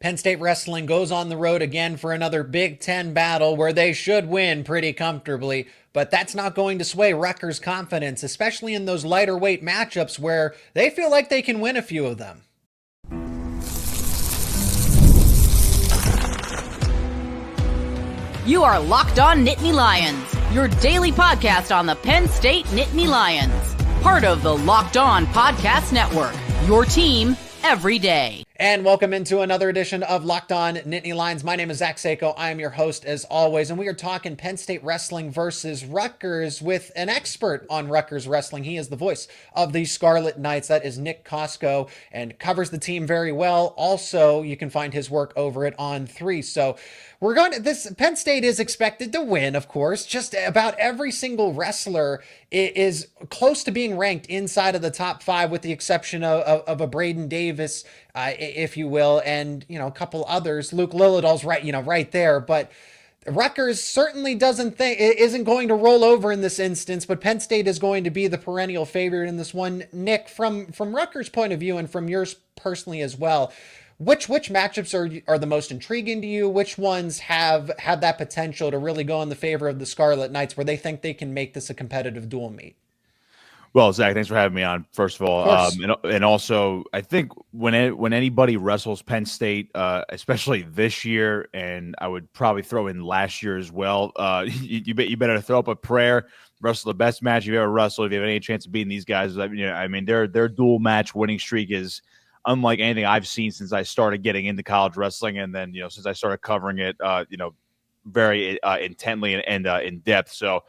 Penn State wrestling goes on the road again for another Big Ten battle where they should win pretty comfortably, but that's not going to sway Rutgers' confidence, especially in those lighter weight matchups where they feel like they can win a few of them. You are Locked On Nittany Lions, your daily podcast on the Penn State Nittany Lions. Part of the Locked On Podcast Network, your team every day. And welcome into another edition of Locked On Nittany Lions. My name is Seyko. I am your host as always, and we are talking Penn State wrestling versus Rutgers with an expert on Rutgers wrestling. He is the voice of the Scarlet Knights. That is Nick Kosko, and covers the team very well. Also, you can find his work over at On3. So we're going to, this Penn State is expected to win, of course. Just about every single wrestler is close to being ranked inside of the top five, with the exception of a Braden Davis, if you will, and a couple others. Luke Lilladall's right there, but Rutgers certainly isn't going to roll over in this instance, but Penn State is going to be the perennial favorite in this one. Nick, from Rutgers' point of view and from yours personally as well, which matchups are the most intriguing to you? Which ones have that potential to really go in the favor of the Scarlet Knights, where they think they can make this a competitive dual meet? Well, Zach, thanks for having me on, first of all. And also, I think when anybody wrestles Penn State, especially this year, and I would probably throw in last year as well, you better throw up a prayer, wrestle the best match you've ever wrestled if you have any chance of beating these guys. Their dual match winning streak is unlike anything I've seen since I started getting into college wrestling, and then since I started covering it, very intently and in depth. So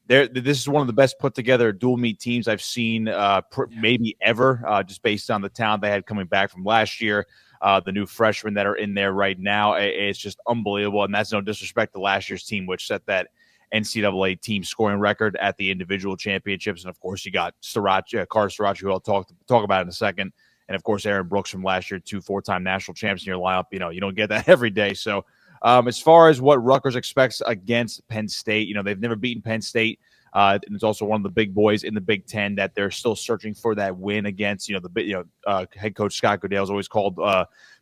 this is one of the best put together dual meet teams I've seen maybe ever, just based on the talent they had coming back from last year. The new freshmen that are in there right now, it's just unbelievable. And that's no disrespect to last year's team, which set that NCAA team scoring record at the individual championships. And of course, you got Carter Sriracha, who I'll talk about in a second. And of course, Aaron Brooks from last year, 2 4-time national champs in your lineup. You don't get that every day. So as far as what Rutgers expects against Penn State, they've never beaten Penn State. And it's also one of the big boys in the Big Ten that they're still searching for that win against. Head coach Scott Goodale has always called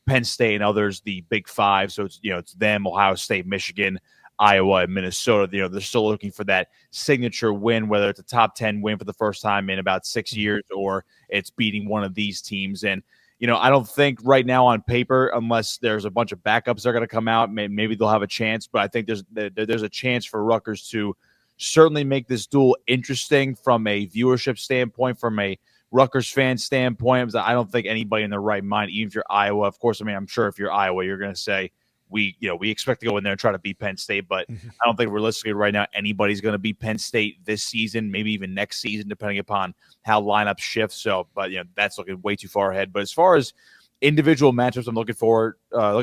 Penn State and others the Big Five. So it's them, Ohio State, Michigan, Iowa, and Minnesota. They're still looking for that signature win, whether it's a top 10 win for the first time in about 6 years, or it's beating one of these teams. And I don't think right now on paper, unless there's a bunch of backups that are going to come out, maybe they'll have a chance. But I think there's a chance for Rutgers to certainly make this duel interesting from a viewership standpoint, from a Rutgers fan standpoint. I don't think anybody in their right mind, even if you're Iowa, of course, I'm sure if you're Iowa, you're going to say we expect to go in there and try to beat Penn State. But I don't think realistically right now anybody's going to beat Penn State this season, maybe even next season, depending upon how lineups shift. So, but that's looking way too far ahead. But as far as individual matchups, I'm looking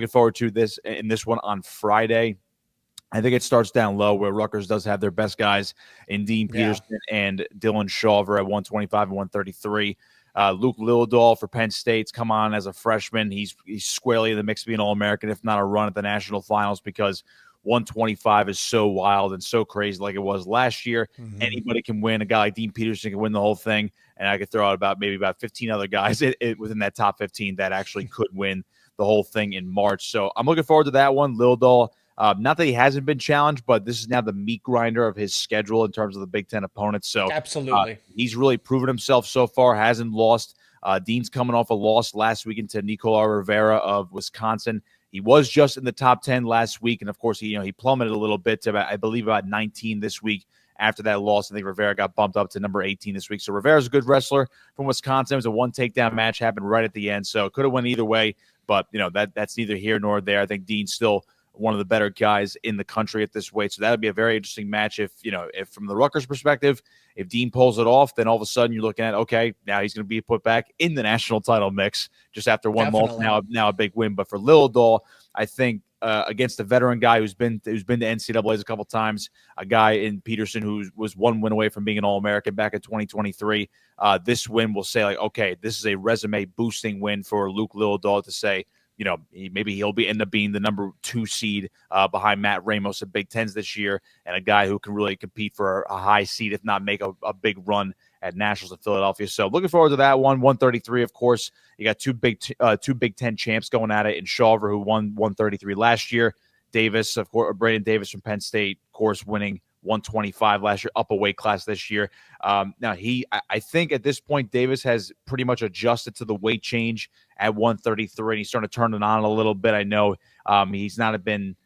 forward to this one on Friday. I think it starts down low, where Rutgers does have their best guys in Dean Peterson and Dylan Shawver at 125 and 133. Luke Lilladall for Penn State's come on as a freshman. He's squarely in the mix to be an All-American, if not a run at the national finals, because 125 is so wild and so crazy like it was last year. Mm-hmm. Anybody can win. A guy like Dean Peterson can win the whole thing, and I could throw out about 15 other guys within that top 15 that actually could win the whole thing in March. So I'm looking forward to that one. Lilladall, not that he hasn't been challenged, but this is now the meat grinder of his schedule in terms of the Big Ten opponents. So absolutely, he's really proven himself so far, hasn't lost. Dean's coming off a loss last weekend to Nicola Rivera of Wisconsin. He was just in the top 10 last week, and of course, he plummeted a little bit to about 19 this week. After that loss, I think Rivera got bumped up to number 18 this week. So Rivera's a good wrestler from Wisconsin. It was a one takedown match, happened right at the end, so it could have went either way. But that's neither here nor there. I think Dean's still one of the better guys in the country at this weight. So that would be a very interesting match if from the Rutgers perspective, if Dean pulls it off, then all of a sudden you're looking at, okay, now he's going to be put back in the national title mix just after one loss, now a big win. But for Lilladall, I think against a veteran guy who's been to NCAAs a couple times, a guy in Peterson who was one win away from being an All-American back in 2023, this win will say, like, okay, this is a resume boosting win for Luke Lilladall to say, maybe he'll end up being the number 2 seed behind Matt Ramos at Big Tens this year, and a guy who can really compete for a high seed, if not make a big run at Nationals in Philadelphia. So looking forward to that one. 133, of course. You got two Big Ten champs going at it in Shawver, who won 133 last year. Davis, of course, Braden Davis from Penn State, of course, winning 125 last year, up a weight class this year. Now, I think at this point, Davis has pretty much adjusted to the weight change at 133, and he's starting to turn it on a little bit. I know he's not been,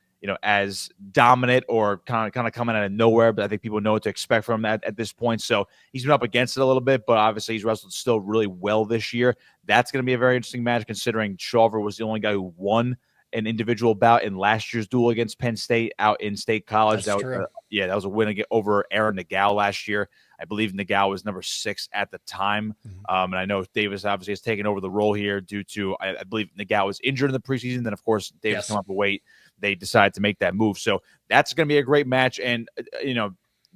as dominant or kind of coming out of nowhere, but I think people know what to expect from him at this point. So he's been up against it a little bit, but obviously he's wrestled still really well this year. That's going to be a very interesting match, considering Shawver was the only guy who won an individual bout in last year's duel against Penn State out in State College. That's true. That was a win over Aaron Nagao last year. I believe Nagao was number 6 at the time. And I know Davis obviously has taken over the role here due to, I believe Nagao was injured in the preseason. Then, of course, Davis came up a weight. They decided to make that move. So that's going to be a great match. And,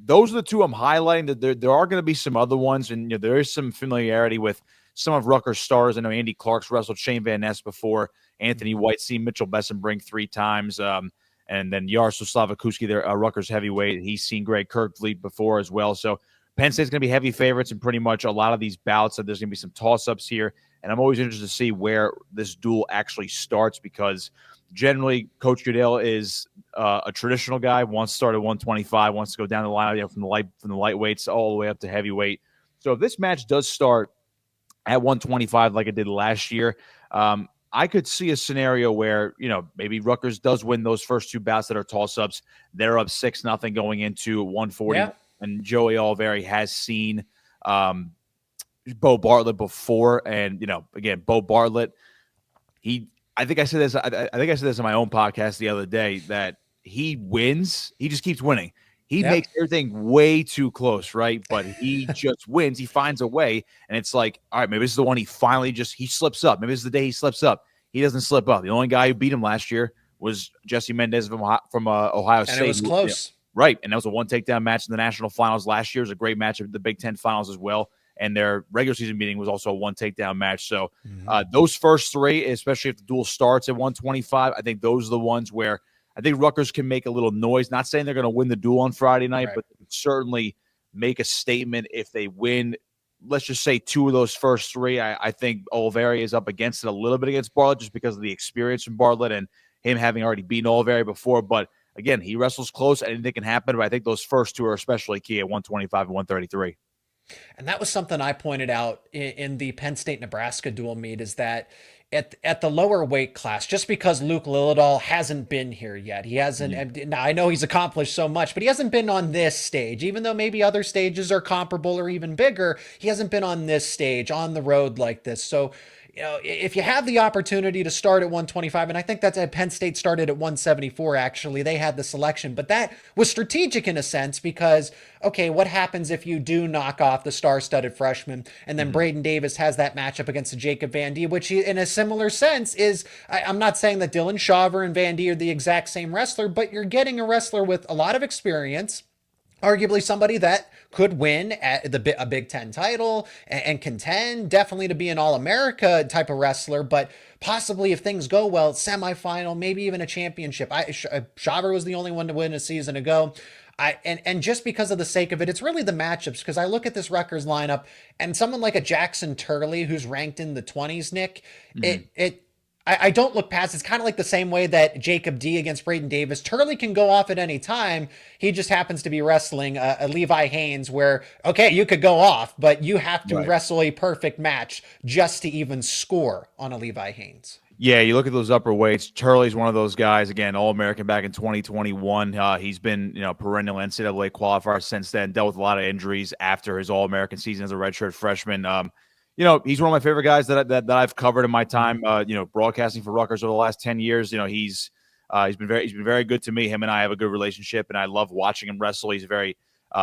those are the two I'm highlighting. That there are going to be some other ones. And there is some familiarity with some of Rutgers stars. I know Andy Clark's wrestled Shane Van Ness before. Anthony White, seen Mitchell Bessenbrink 3 times. And then Jaroslav Slavakuski, their Rutgers heavyweight. He's seen Greg Kirkfleet before as well. So Penn State's going to be heavy favorites in pretty much a lot of these bouts. So there's going to be some toss-ups here. And I'm always interested to see where this duel actually starts, because generally Coach Goodell is a traditional guy, wants to start at 125, wants to go down the line from the lightweights all the way up to heavyweight. So if this match does start at 125 like it did last year, I could see a scenario where, maybe Rutgers does win those first 2 bouts that are toss-ups. They're up 6-0 going into 140. Yeah. And Joey Oliveri has seen Bo Bartlett before. And, again, Bo Bartlett, I think I said this on my own podcast the other day, that he wins. He just keeps winning. He makes everything way too close, right? But he just wins. He finds a way, and it's like, all right, maybe this is the one he finally he slips up. Maybe this is the day he slips up. He doesn't slip up. The only guy who beat him last year was Jesse Mendez from Ohio State. And it was close. Right, and that was a 1 takedown match in the national finals last year. It was a great match of the Big Ten finals as well. And their regular season meeting was also a 1 takedown match. So those first 3, especially if the duel starts at 125, I think those are the ones where I think Rutgers can make a little noise. Not saying they're going to win the duel on Friday night, but certainly make a statement if they win. Let's just say 2 of those first 3. I think Oliveri is up against it a little bit against Bartlett, just because of the experience from Bartlett and him having already beaten Oliveri before. But again, he wrestles close. Anything can happen, but I think those first 2 are especially key at 125 and 133. And that was something I pointed out in the Penn State-Nebraska dual meet, is that at the lower weight class, just because Luke Lillidahl hasn't been here yet, he hasn't. Now, I know he's accomplished so much, but he hasn't been on this stage. Even though maybe other stages are comparable or even bigger, he hasn't been on this stage, on the road like this. So, if you have the opportunity to start at 125, and I think that's at Penn State started at 174, actually, they had the selection, but that was strategic in a sense, because, okay, what happens if you do knock off the star-studded freshman, and then Braden Davis has that matchup against the Jacob Van D, which in a similar sense is, I'm not saying that Dylan Shawver and Van D are the exact same wrestler, but you're getting a wrestler with a lot of experience, arguably somebody that could win at a Big Ten title and contend, definitely to be an All-America type of wrestler, but possibly, if things go well, semifinal, maybe even a championship. Shawver was the only one to win a season ago. And just because of the sake of it, it's really the matchups, because I look at this Rutgers lineup, and someone like a Jackson Turley, who's ranked in the 20s, Nick, I don't look past. It's kind of like the same way that Jacob D against Braden Davis. Turley can go off at any time. He just happens to be wrestling a Levi Haynes, where, okay, you could go off, but you have to wrestle a perfect match just to even score on a Levi Haynes. Yeah, you look at those upper weights. Turley's one of those guys, again, All-American back in 2021. He's been, perennial NCAA qualifier since then, dealt with a lot of injuries after his All-American season as a redshirt freshman. He's one of my favorite guys that I've covered in my time, broadcasting for Rutgers over the last 10 years. He's been very good to me. Him and I have a good relationship, and I love watching him wrestle. He's a very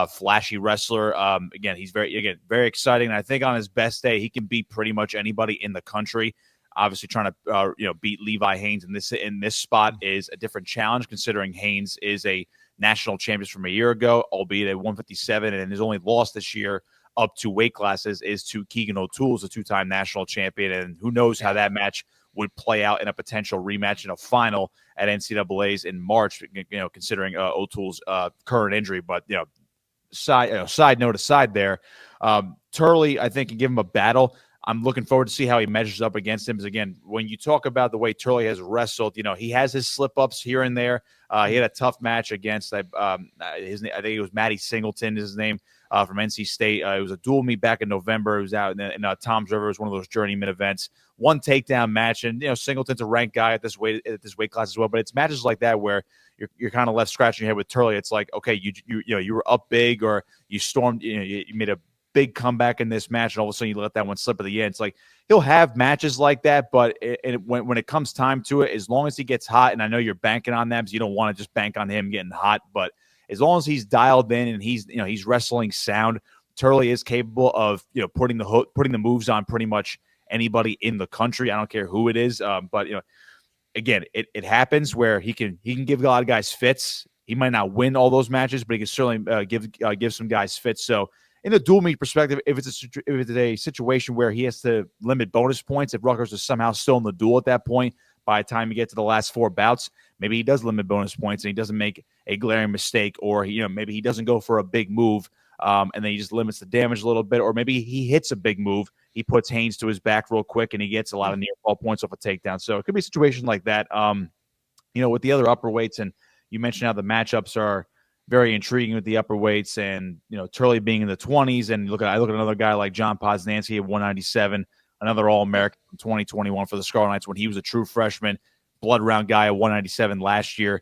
flashy wrestler. He's very exciting. And I think on his best day, he can beat pretty much anybody in the country. Obviously, trying to beat Levi Haynes in this spot is a different challenge, considering Haynes is a national champion from a year ago, albeit at 157, and his only loss this year up 2 weight classes is to Keegan O'Toole's a 2-time national champion, and who knows how that match would play out in a potential rematch in a final at NCAA's in March, considering O'Toole's current injury. But, side note aside there, Turley, I think, can give him a battle. I'm looking forward to see how he measures up against him. Because again, when you talk about the way Turley has wrestled, he has his slip ups here and there. He had a tough match against I think it was Matty Singleton is his name from NC State. It was a dual meet back in November. It was out in Tom's River. It was one of those journeyman events. One takedown match, and Singleton's a ranked guy at this weight class as well. But it's matches like that where you're kind of left scratching your head with Turley. It's like, okay, you were up big, or you stormed, you made a big comeback in this match, and all of a sudden you let that one slip at the end. It's like he'll have matches like that, but when it comes time to it, as long as he gets hot, and I know you're banking on that because you don't want to just bank on him getting hot, but as long as he's dialed in and he's wrestling sound, Turley is capable of putting the moves on pretty much anybody in the country. I don't care who it is, but again, it happens where he can give a lot of guys fits. He might not win all those matches, but he can certainly give some guys fits. So in the dual meet perspective, if it's a situation where he has to limit bonus points, if Rutgers is somehow still in the duel at that point, by the time you get to the last 4 bouts, maybe he does limit bonus points and he doesn't make a glaring mistake, or maybe he doesn't go for a big move, and then he just limits the damage a little bit, or maybe he hits a big move, he puts Haynes to his back real quick, and he gets a lot of near fall points off a takedown. So it could be a situation like that. With the other upper weights, and you mentioned how the matchups are very intriguing with the upper weights, and Turley being in the 20s, and I look at another guy like John Posnanski at 197, another All-American from 2021 for the Scarlet Knights when he was a true freshman, blood round guy at 197 last year.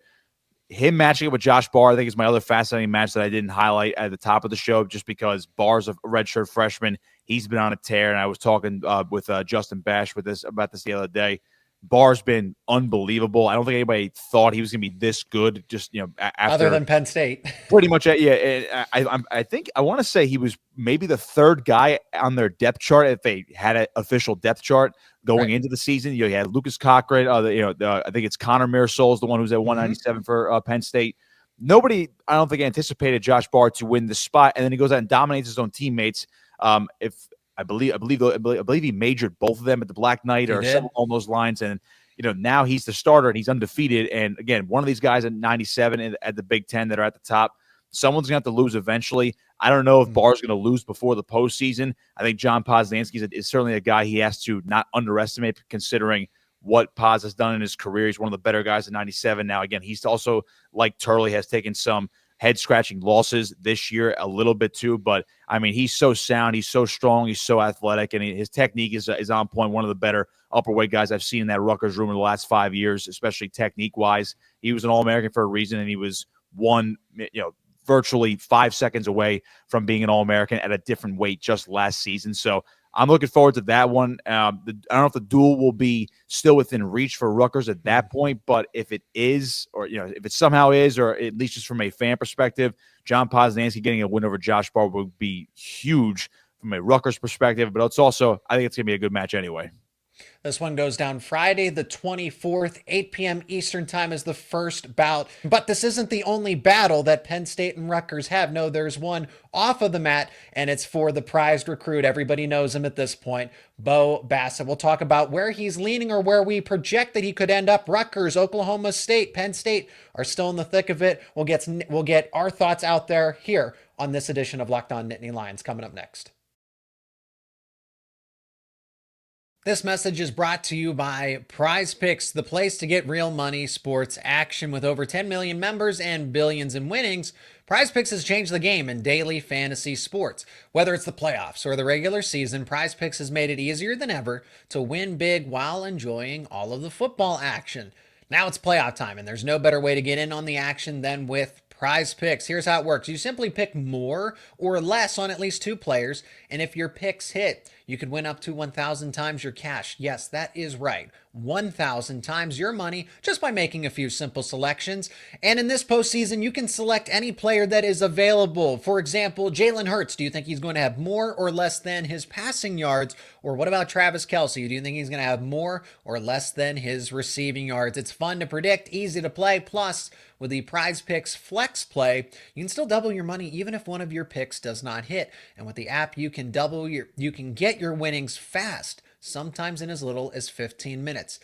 Him matching up with Josh Barr, I think, is my other fascinating match that I didn't highlight at the top of the show, just because Barr's a redshirt freshman. He's been on a tear, and I was talking with Justin Bash about this the other day. Barr's been unbelievable. I don't think anybody thought he was going to be this good. Just after, other than Penn State, pretty much. Yeah, I think I want to say he was maybe the 3rd guy on their depth chart if they had an official depth chart going into the season. You had Lucas Cochran. I think it's Connor Marisol is the one who's at 197 for Penn State. Nobody, I don't think, anticipated Josh Barr to win the spot, and then he goes out and dominates his own teammates. I believe he majored both of them at the Black Knight or something along those lines. And, now he's the starter and he's undefeated. And again, one of these guys at 97 at the Big Ten that are at the top, someone's going to have to lose eventually. I don't know if Barr's going to lose before the postseason. I think John Posnanski is certainly a guy he has to not underestimate, considering what Paz has done in his career. He's one of the better guys at 97. Now, again, he's also, like Turley, has taken some head-scratching losses this year a little bit too, but I mean, he's so sound, he's so strong, he's so athletic, and his technique is on point. One of the better upper weight guys I've seen in that Rutgers room in the last 5 years, especially technique-wise. He was an All-American for a reason, and he was virtually 5 seconds away from being an All-American at a different weight just last season. So I'm looking forward to that one. I don't know if the duel will be still within reach for Rutgers at that point, but if it is, or if it somehow is, or at least just from a fan perspective, John Posnanski getting a win over Josh Barr would be huge from a Rutgers perspective. But it's also, I think it's going to be a good match anyway. This one goes down Friday the 24th, 8 p.m. Eastern time is the first bout. But this isn't the only battle that Penn State and Rutgers have. No, there's one off of the mat, and it's for the prized recruit. Everybody knows him at this point, Bo Bassett. We'll talk about where he's leaning or where we project that he could end up. Rutgers, Oklahoma State, Penn State are still in the thick of it. We'll get our thoughts out there here on this edition of Locked On Nittany Lions coming up next. This message is brought to you by Prizepicks, the place to get real money sports action. With over 10 million members and billions in winnings, Prizepicks has changed the game in daily fantasy sports. Whether it's the playoffs or the regular season, Prizepicks has made it easier than ever to win big while enjoying all of the football action. Now it's playoff time, and there's no better way to get in on the action than with Prizepicks. Here's how it works. You simply pick more or less on at least 2 players, and if your picks hit, you could win up to 1,000 times your cash. Yes, that is right. 1,000 times your money just by making a few simple selections. And in this postseason, you can select any player that is available. For example, Jalen Hurts. Do you think he's going to have more or less than his passing yards? Or what about Travis Kelce? Do you think he's going to have more or less than his receiving yards? It's fun to predict, easy to play. Plus, with the Prizepicks Flex Play, you can still double your money even if one of your picks does not hit. And with the app, you can get your winnings fast, sometimes in as little as 15 minutes.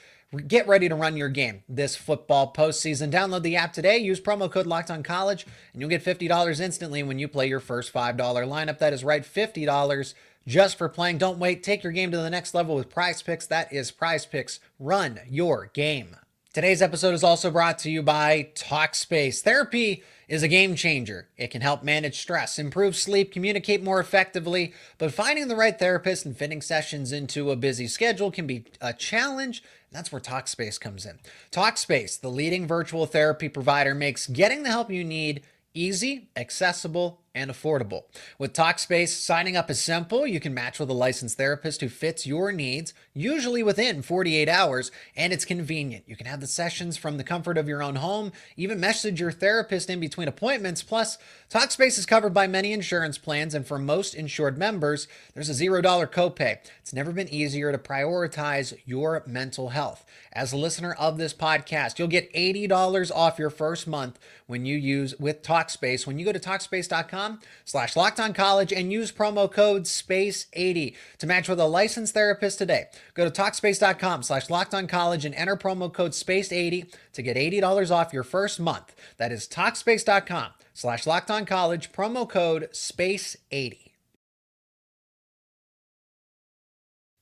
Get ready to run your game this football postseason. Download the app today. Use promo code LOCKEDONCollege, and you'll get $50 instantly when you play your first $5 lineup. That is right, $50 just for playing. Don't wait. Take your game to the next level with Prizepicks. That is Prizepicks. Run your game. Today's episode is also brought to you by TalkSpace. Therapy is a game changer. It can help manage stress, improve sleep, communicate more effectively, but finding the right therapist and fitting sessions into a busy schedule can be a challenge. That's where TalkSpace comes in. TalkSpace, the leading virtual therapy provider, makes getting the help you need easy, accessible, and affordable. With TalkSpace, signing up is simple. You can match with a licensed therapist who fits your needs, usually within 48 hours, and it's convenient. You can have the sessions from the comfort of your own home, even message your therapist in between appointments. Plus, TalkSpace is covered by many insurance plans, and for most insured members, there's a $0 copay. It's never been easier to prioritize your mental health. As a listener of this podcast, you'll get $80 off your first month when you use with TalkSpace. When you go to TalkSpace.com/LockedOnCollege and use promo code SPACE80 to match with a licensed therapist today. Go to TalkSpace.com/LockedOnCollege and enter promo code SPACE80 to get $80 off your first month. That is TalkSpace.com/LockedOnCollege, promo code SPACE80.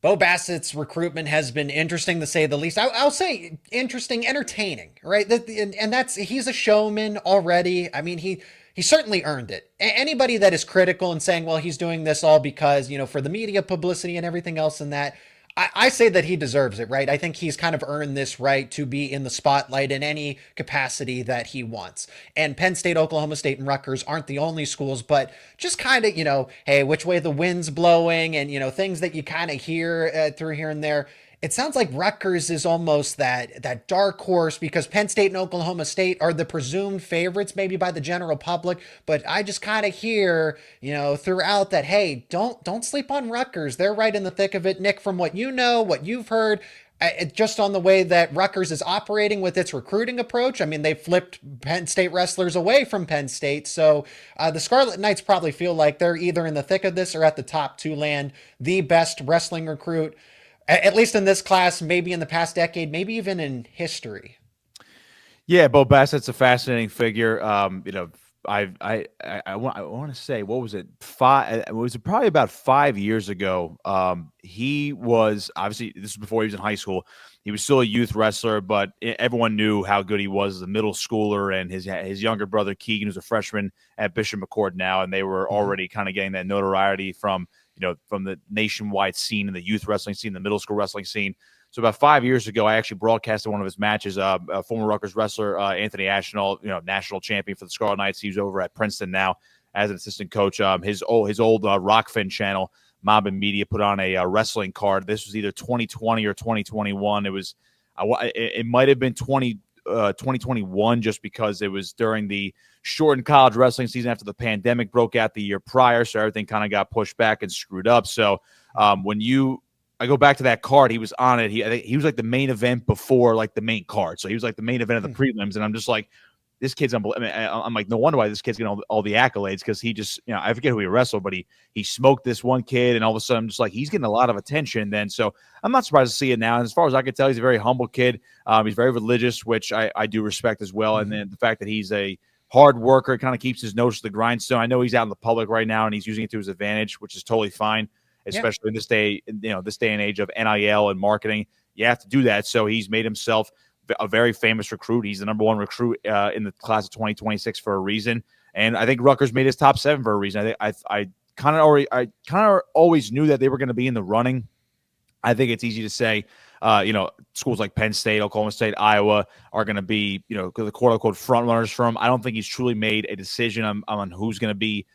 Bo Bassett's recruitment has been interesting to say the least. I'll say interesting, entertaining, right? And that's, he's a showman already. I mean, he certainly earned it. Anybody that is critical and saying, well, he's doing this all because, for the media publicity and everything else and that, I say that he deserves it, right? I think he's kind of earned this right to be in the spotlight in any capacity that he wants. And Penn State, Oklahoma State, and Rutgers aren't the only schools, but just kind of, hey, which way the wind's blowing and, things that you kind of hear through here and there. It sounds like Rutgers is almost that dark horse because Penn State and Oklahoma State are the presumed favorites maybe by the general public. But I just kind of hear, throughout that, hey, don't sleep on Rutgers. They're right in the thick of it. Nick, from what you know, what you've heard, just on the way that Rutgers is operating with its recruiting approach. I mean, they flipped Penn State wrestlers away from Penn State. So the Scarlet Knights probably feel like they're either in the thick of this or at the top to land the best wrestling recruit, at least in this class, maybe in the past decade, maybe even in history. Yeah, Bo Bassett's a fascinating figure. I want to say, what was it? It was probably about 5 years ago. He was, obviously, this was before he was in high school. He was still a youth wrestler, but everyone knew how good he was as a middle schooler. And his younger brother Keegan, who's a freshman at Bishop McCord now, and they were already kind of getting that notoriety from the nationwide scene and the youth wrestling scene, the middle school wrestling scene. So about 5 years ago, I actually broadcasted one of his matches. Former Rutgers wrestler Anthony Ashnault, national champion for the Scarlet Knights. He's over at Princeton now as an assistant coach. His old Rockfin channel, Mob and Media, put on a wrestling card. This was either 2020 or 2021. It might have been 2021 just because it was during the shortened college wrestling season after the pandemic broke out the year prior. So everything kind of got pushed back and screwed up. So I go back to that card, he was on it. He was like the main event before like the main card. So he was like the main event of the prelims. And I'm just like, this kid's unbelievable. I'm like, no wonder why this kid's getting all the accolades, because he just, I forget who he wrestled, but he smoked this one kid, and all of a sudden I'm just like, he's getting a lot of attention then. So I'm not surprised to see it now. And as far as I can tell, he's a very humble kid. He's very religious, which I do respect as well. And then the fact that he's a hard worker, kind of keeps his nose to the grindstone. I know he's out in the public right now and he's using it to his advantage, which is totally fine, especially in this day and age of NIL and marketing. You have to do that. So he's made himself a very famous recruit. He's the number one recruit in the class of 2026 for a reason. And I think Rutgers made his top 7 for a reason. I kind of always knew that they were going to be in the running. I think it's easy to say, schools like Penn State, Oklahoma State, Iowa are going to be, the quote unquote front runners for him. I don't think he's truly made a decision on who's going to be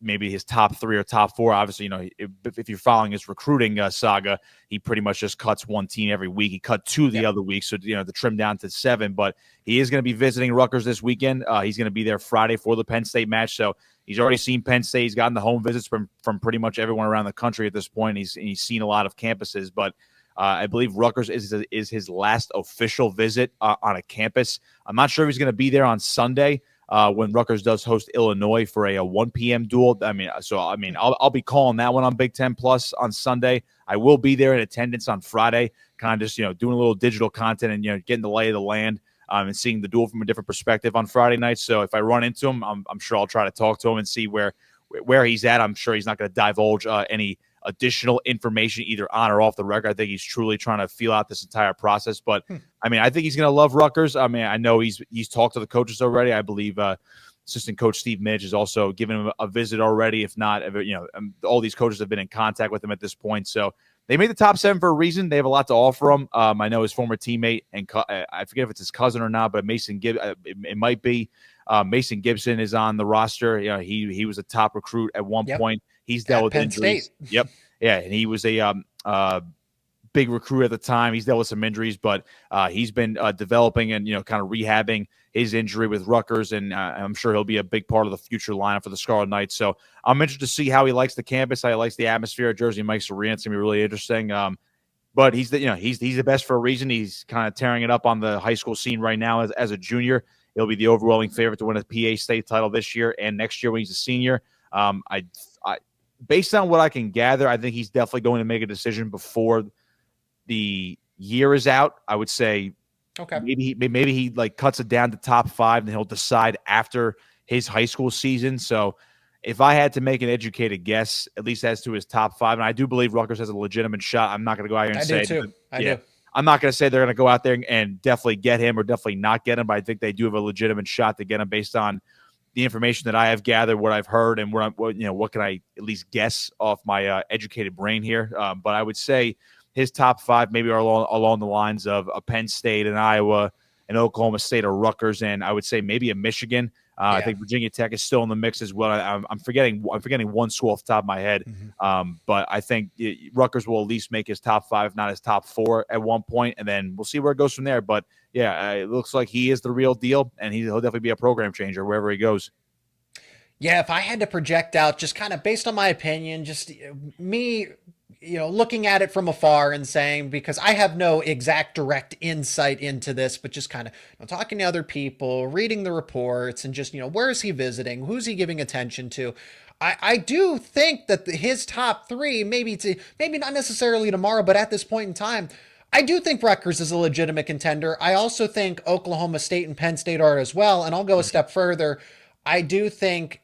maybe his top 3 or top 4. Obviously, if you're following his recruiting saga, he pretty much just cuts one team every week. He cut 2 the other week, so to trim down to 7. But he is going to be visiting Rutgers this weekend. He's going to be there Friday for the Penn State match. So he's already seen Penn State. He's gotten the home visits from pretty much everyone around the country at this point. He's seen a lot of campuses, but I believe Rutgers is his last official visit on a campus. I'm not sure if he's going to be there on Sunday. When Rutgers does host Illinois for a 1 p.m. duel. I'll be calling that one on Big Ten Plus on Sunday. I will be there in attendance on Friday, kind of just, doing a little digital content and, getting the lay of the land and seeing the duel from a different perspective on Friday night. So if I run into him, I'm sure I'll try to talk to him and see where he's at. I'm sure he's not going to divulge any additional information either on or off the record. I think he's truly trying to feel out this entire process. But I mean, I think he's going to love Rutgers. I mean, I know he's talked to the coaches already. I believe assistant coach Steve Midge has also given him a visit already. If not, all these coaches have been in contact with him at this point. So they made the top 7 for a reason. They have a lot to offer him. I know his former teammate, and I forget if it's his cousin or not, but Mason it might be. Mason Gibson is on the roster. He was a top recruit at one point. He's dealt with Penn injuries. State. Yep. Yeah, and he was a big recruit at the time. He's dealt with some injuries, but he's been developing and kind of rehabbing his injury with Rutgers, and I'm sure he'll be a big part of the future lineup for the Scarlet Knights. So I'm interested to see how he likes the campus, how he likes the atmosphere at Jersey Mike's Arena. It's gonna be really interesting. But he's the best for a reason. He's kind of tearing it up on the high school scene right now as a junior. He'll be the overwhelming favorite to win a PA state title this year and next year when he's a senior. I based on what I can gather, I think he's definitely going to make a decision before the year is out. I would say maybe he like cuts it down to top 5 and he'll decide after his high school season. So if I had to make an educated guess, at least as to his top 5, and I do believe Rutgers has a legitimate shot. I'm not going to go out here and say I do. I'm not going to say they're going to go out there and definitely get him or definitely not get him, but I think they do have a legitimate shot to get him based on the information that I have gathered, what I've heard, and what can I at least guess off my educated brain here. But I would say his top 5 maybe are along the lines of a Penn State and Iowa, an Oklahoma State or Rutgers, and I would say maybe a Michigan. I think Virginia Tech is still in the mix as well. I'm forgetting one school off the top of my head, but I think Rutgers will at least make his top 5, if not his top 4 at one point, and then we'll see where it goes from there. But yeah, it looks like he is the real deal, and he'll definitely be a program changer wherever he goes. Yeah, if I had to project out, just kind of based on my opinion, just me, looking at it from afar and saying, because I have no exact direct insight into this, but just kind of talking to other people, reading the reports, and just, where is he visiting? Who's he giving attention to? I do think that his top 3, maybe not necessarily tomorrow, but at this point in time, I do think Rutgers is a legitimate contender. I also think Oklahoma State and Penn State are as well. And I'll go a step further. I do think,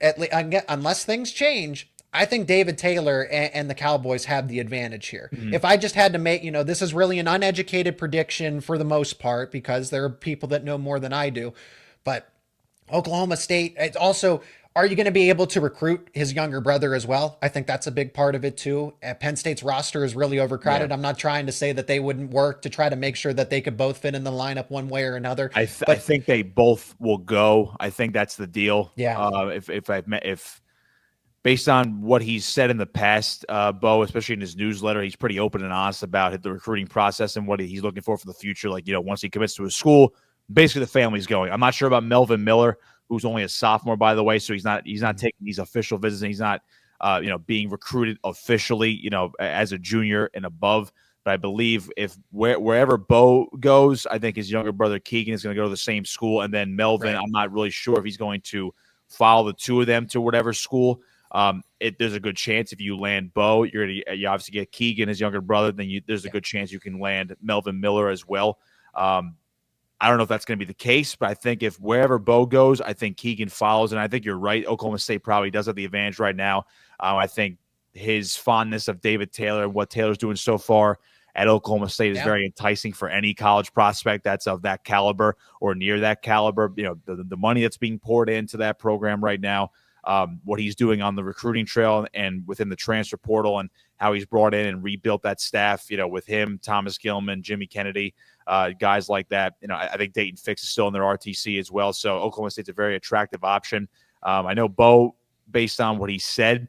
unless things change, I think David Taylor and the Cowboys have the advantage here. If I just had to make, this is really an uneducated prediction for the most part, because there are people that know more than I do. But Oklahoma State, it's also, are you going to be able to recruit his younger brother as well? I think that's a big part of it too. Penn State's roster is really overcrowded. Yeah. I'm not trying to say that they wouldn't work to try to make sure that they could both fit in the lineup one way or another. I think they both will go. I think that's the deal. Yeah. If based on what he's said in the past, Bo, especially in his newsletter, he's pretty open and honest about the recruiting process and what he's looking for the future. Like, once he commits to a school, basically the family's going. I'm not sure about Melvin Miller, who's only a sophomore, by the way, so he's not taking these official visits, and he's not being recruited officially, as a junior and above. But I believe wherever Bo goes, I think his younger brother Keegan is going to go to the same school, and then Melvin, right. I'm not really sure if he's going to follow the two of them to whatever school. There's a good chance if you land Bo, you obviously get Keegan, his younger brother, then there's a good chance you can land Melvin Miller as well. I don't know if that's going to be the case, but I think if wherever Bo goes, I think Keegan follows, and I think you're right. Oklahoma State probably does have the advantage right now. I think his fondness of David Taylor and what Taylor's doing so far at Oklahoma State is very enticing for any college prospect that's of that caliber or near that caliber. The money that's being poured into that program right now, what he's doing on the recruiting trail and within the transfer portal, and how he's brought in and rebuilt that staff, with him, Thomas Gilman, Jimmy Kennedy, guys like that. I think Dayton Fix is still in their RTC as well. So Oklahoma State's a very attractive option. I know Bo, based on what he said,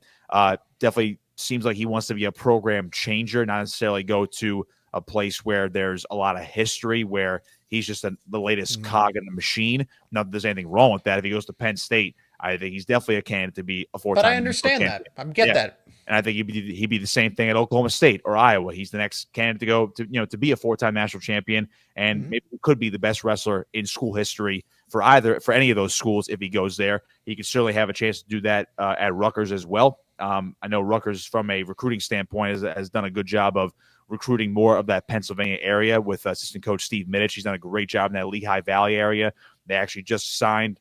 definitely seems like he wants to be a program changer, not necessarily go to a place where there's a lot of history, where he's just the latest cog in the machine. Not that there's anything wrong with that. If he goes to Penn State, I think he's definitely a candidate to be a four-time. But I understand that. I get that. And I think he'd be the same thing at Oklahoma State or Iowa. He's the next candidate to go to be a four-time national champion, and maybe could be the best wrestler in school history for any of those schools if he goes there. He could certainly have a chance to do that at Rutgers as well. I know Rutgers, from a recruiting standpoint, has done a good job of recruiting more of that Pennsylvania area with assistant coach Steve Middich. He's done a great job in that Lehigh Valley area. They actually just signed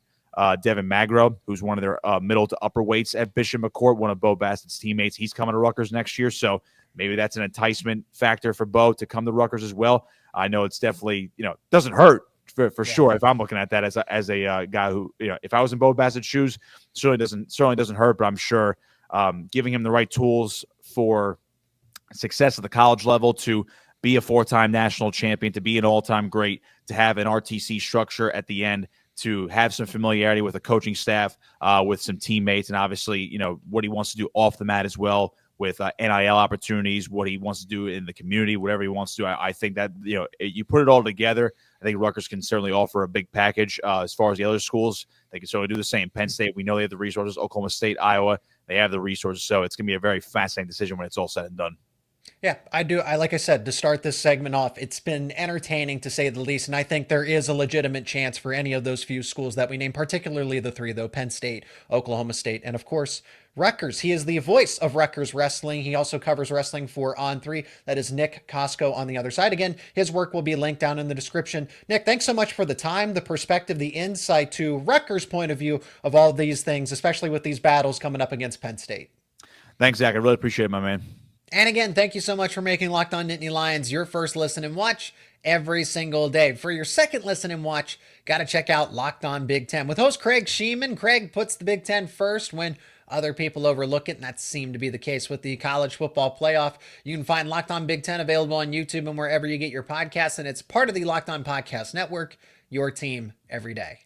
Devin Magro, who's one of their middle to upper weights at Bishop McCourt, one of Bo Bassett's teammates. He's coming to Rutgers next year, so maybe that's an enticement factor for Bo to come to Rutgers as well. I know it's definitely, doesn't hurt for sure if I'm looking at that as a guy who, if I was in Bo Bassett's shoes, certainly doesn't hurt, but I'm sure giving him the right tools for success at the college level, to be a 4-time national champion, to be an all-time great, to have an RTC structure at the end, to have some familiarity with a coaching staff, with some teammates, and obviously, what he wants to do off the mat as well with NIL opportunities, what he wants to do in the community, whatever he wants to do. I think that, you put it all together, I think Rutgers can certainly offer a big package. As far as the other schools, they can certainly do the same. Penn State, we know they have the resources. Oklahoma State, Iowa, they have the resources. So it's going to be a very fascinating decision when it's all said and done. Yeah, I do. Like I said, to start this segment off, it's been entertaining to say the least. And I think there is a legitimate chance for any of those few schools that we named, particularly the three, though: Penn State, Oklahoma State, and of course, Rutgers. He is the voice of Rutgers wrestling. He also covers wrestling for On 3. That is Nick Kosko on the other side. Again, his work will be linked down in the description. Nick, thanks so much for the time, the perspective, the insight to Rutgers' point of view of all these things, especially with these battles coming up against Penn State. Thanks, Zach. I really appreciate it, my man. And again, thank you so much for making Locked On Nittany Lions your first listen and watch every single day. For your second listen and watch, got to check out Locked On Big Ten with host Craig Sheeman. Craig puts the Big Ten first when other people overlook it, and that seemed to be the case with the college football playoff. You can find Locked On Big Ten available on YouTube and wherever you get your podcasts, and it's part of the Locked On Podcast Network, your team every day.